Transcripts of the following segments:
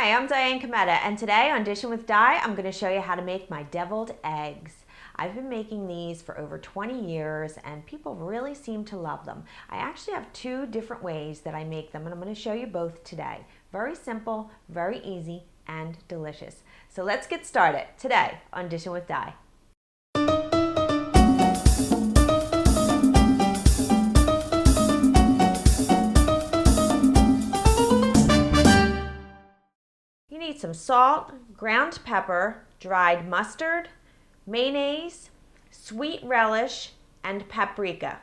Hi, I'm Diane Kometa, and today on Dishin with Di, I'm going to show you how to make my deviled eggs. I've been making these for over 20 years and people really seem to love them. I actually have two different ways that I make them and I'm going to show you both today. Very simple, very easy, and delicious. So let's get started today on Dishin with Di. You need some salt, ground pepper, dried mustard, mayonnaise, sweet relish, and paprika.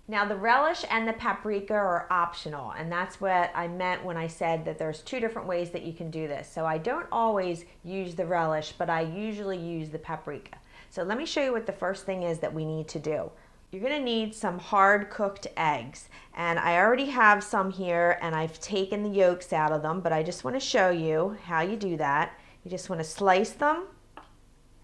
Now the relish and the paprika are optional, and that's what I meant when I said that there's two different ways that you can do this. So I don't always use the relish, but I usually use the paprika. So let me show you what the first thing is that we need to do. You're going to need some hard cooked eggs, and I already have some here and I've taken the yolks out of them, but I just want to show you how you do that. You just want to slice them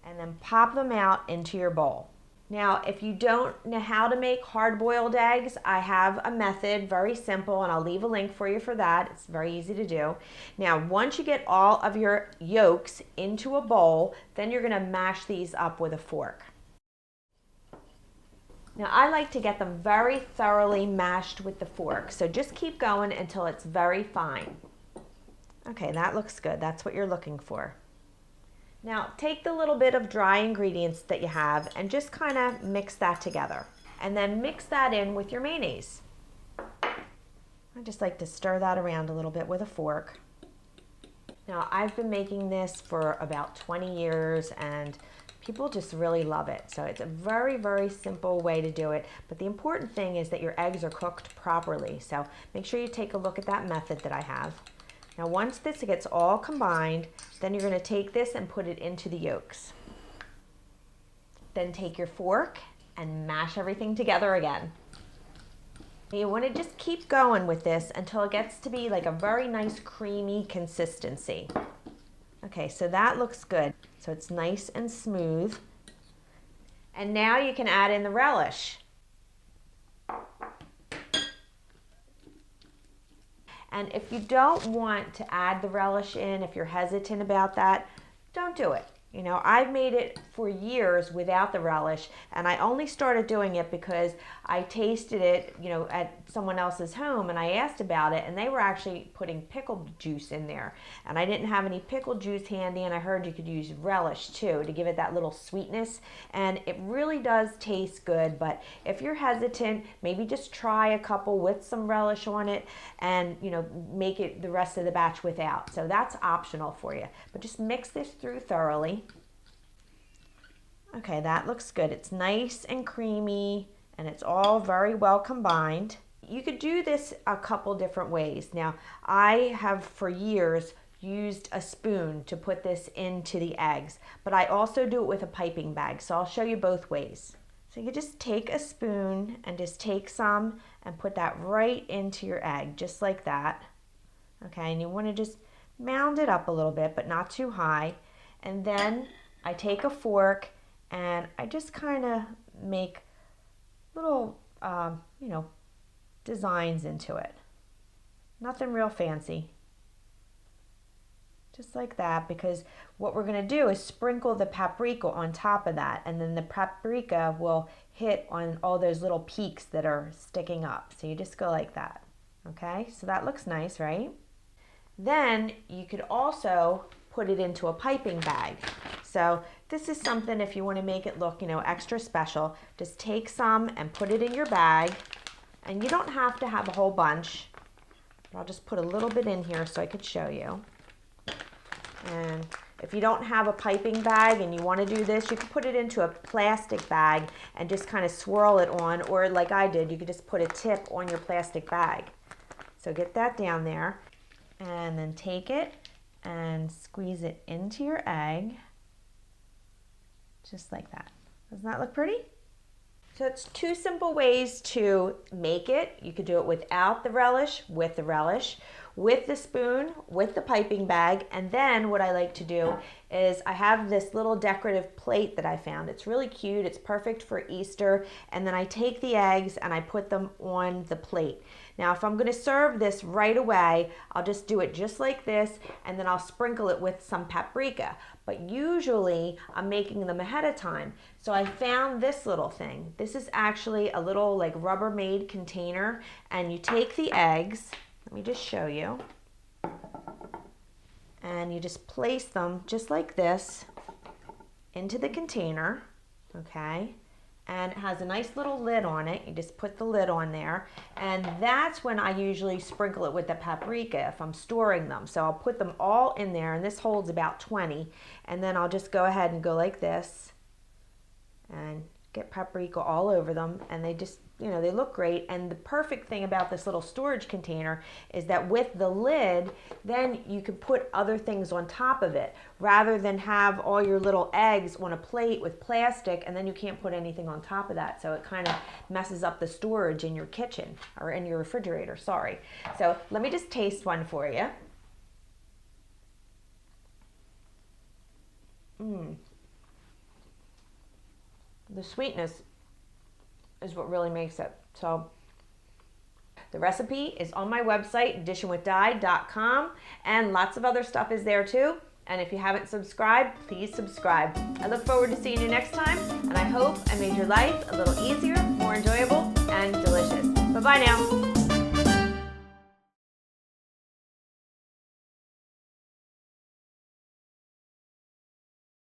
and then pop them out into your bowl. Now if you don't know how to make hard-boiled eggs, I have a method, very simple, and I'll leave a link for you for that. It's very easy to do. Now once you get all of your yolks into a bowl, then you're going to mash these up with a fork. Now I like to get them very thoroughly mashed with the fork, so just keep going until it's very fine. Okay, that looks good. That's what you're looking for. Now take the little bit of dry ingredients that you have and just kind of mix that together. And then mix that in with your mayonnaise. I just like to stir that around a little bit with a fork. Now I've been making this for about 20 years and people just really love it. So it's a very, very simple way to do it. But the important thing is that your eggs are cooked properly. So make sure you take a look at that method that I have. Now once this gets all combined, then you're going to take this and put it into the yolks. Then take your fork and mash everything together again. You want to just keep going with this until it gets to be like a very nice creamy consistency. Okay, so that looks good. So it's nice and smooth. And now you can add in the relish. And if you don't want to add the relish in, if you're hesitant about that, don't do it. You know, I've made it for years without the relish, and I only started doing it because I tasted it, you know, at someone else's home, and I asked about it, and they were actually putting pickle juice in there. And I didn't have any pickle juice handy, and I heard you could use relish too to give it that little sweetness, and it really does taste good. But if you're hesitant, maybe just try a couple with some relish on it, and you know, make it the rest of the batch without. So that's optional for you, but just mix this through thoroughly. Okay, that looks good. It's nice and creamy and it's all very well combined. You could do this a couple different ways. Now, I have for years used a spoon to put this into the eggs, but I also do it with a piping bag, so I'll show you both ways. So you just take a spoon and just take some and put that right into your egg, just like that. Okay, and you want to just mound it up a little bit, but not too high. And then I take a fork and I just kind of make little, you know, designs into it. Nothing real fancy. Just like that, because what we're going to do is sprinkle the paprika on top of that, and then the paprika will hit on all those little peaks that are sticking up. So you just go like that. Okay, so that looks nice, right? Then you could also put it into a piping bag. So this is something, if you want to make it look, you know, extra special, just take some and put it in your bag. And you don't have to have a whole bunch, but I'll just put a little bit in here so I could show you. And if you don't have a piping bag and you want to do this, you can put it into a plastic bag and just kind of swirl it on, or like I did, you could just put a tip on your plastic bag. So get that down there and then take it and squeeze it into your egg, just like that. Doesn't that look pretty? So it's two simple ways to make it. You could do it without the relish, with the relish, with the spoon, with the piping bag. And then what I like to do is I have this little decorative plate that I found. It's really cute. It's perfect for Easter. And then I take the eggs and I put them on the plate. Now, if I'm going to serve this right away, I'll just do it just like this, and then I'll sprinkle it with some paprika. But usually, I'm making them ahead of time. So I found this little thing. This is actually a little like Rubbermaid container, and you take the eggs. Let me just show you. And you just place them just like this into the container, okay? And it has a nice little lid on it. You just put the lid on there, and that's when I usually sprinkle it with the paprika if I'm storing them. So I'll put them all in there, and this holds about 20, and then I'll just go ahead and go like this and get paprika all over them, and they just, you know, they look great. And the perfect thing about this little storage container is that with the lid, then you can put other things on top of it rather than have all your little eggs on a plate with plastic, and then you can't put anything on top of that. So it kind of messes up the storage in your kitchen or in your refrigerator, sorry. So let me just taste one for you. The sweetness is what really makes it. So the recipe is on my website, dishinwithdye.com, and lots of other stuff is there too. And if you haven't subscribed, please subscribe. I look forward to seeing you next time, and I hope I made your life a little easier, more enjoyable, and delicious. Bye-bye now.